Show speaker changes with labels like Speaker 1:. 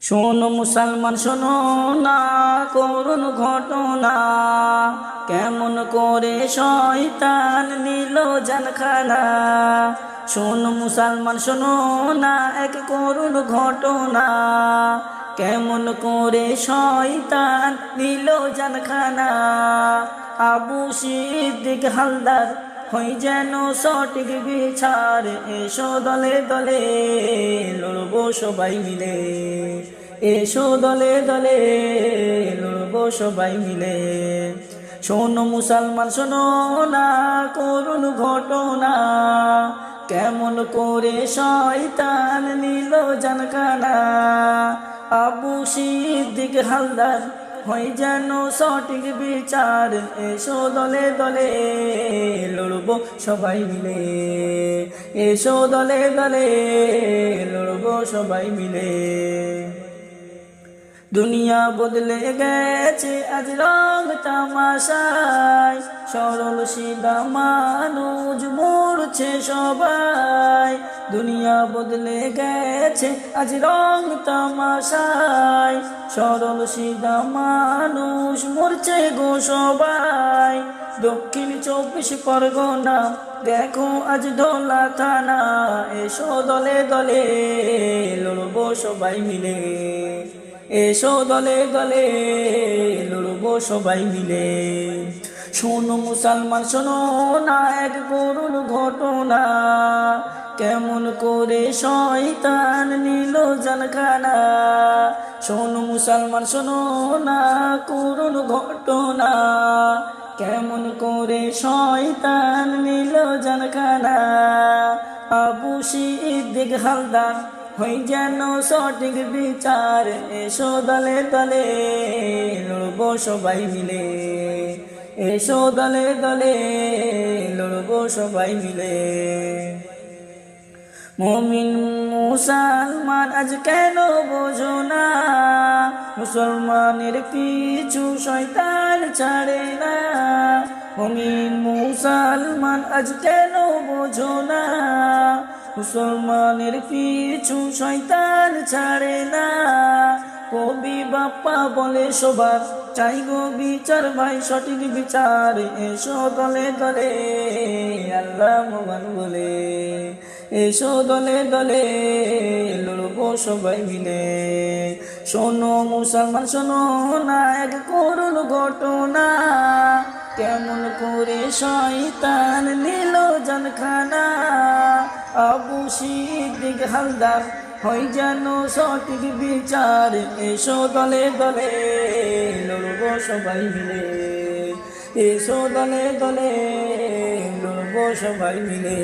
Speaker 1: শোনো মুসলমান শোনো না করুণ ঘটনা, কেমন করে শয়তান নিল জানখানা। শোনো মুসলমান শোনো না এক করুণ ঘটনা, কেমন করে শয়তান নিল জানখানা। আবু সিদ্দিক হালদার হই যেন সঠিক বিচার, এসো দলে দলে লড়বো সবাই মিলে, এসো দলে দলে লড়বো সবাই মিলে। শোনো মুসলমান শোনো না করুণ ঘটনা, কেমন করে শয়তান নিল জানখানা। আবু সিদ্দিক হালদার হই যেন সঠিক বিচার, এসো দলে দলে লড়বো সবাই মিলে, এসো দলে দলে লড়বো সবাই মিলে। দুনিয়া বদলে গেছে আজ রং তামাশায়, সরল সিধা মানুষ মরছে সবাই। দুনিয়া বদলে গেছে আজ রং তামাশায়, সরল সিধা মানুষ মরছে গো সবাই। দক্ষিণ 24 পরগনা দেখো আজ দোলা থানা, এসো দলে দলে লড়বো সবাই মিলে, এসো দলে দলে লড়বো সবাই মিলে। শোনো মুসলমান শোনো না এক করুণ ঘটনা, কেমন করে শয়তান নিল জানখানা। শোনো মুসলমান শোনো না করুণ ঘটনা, কেমন করে শয়তান নিল জানখানা। আবু সিদ্দিক হালদার হই যেন সঠিক বিচার, এসো দলে দলে লড়বো সবাই মিলে, এসো দলে দলে লড়বো সবাই মিলে। মুমিন মুসলমান আজ কেন বোঝো না, মুসলমানের পিছু শয়তান ছাড়ে না। মুমিন মুসলমান আজ কেন বোঝো না, মুসলমানের পিছু শয়তান ছাড়ে না। কবি বাপ্পা বলে সবার চাই গো বিচার ভাই সঠিক বিচার, এসো দলে দলে আল্লাহ মহান বলে, এসো দলে দলে লড়বো সবাই মিলে। শোনো মুসলমান শোনো না এক করুণ ঘটনা, কেমন করে শয়তান নিল জানখানা। আবু সিদ্দিক হালদার হই যেন সঠিক বিচার, এসো দলে দলে লড়বো সবাই মিলে, এসো দলে দলে লড়বো সবাই মিলে।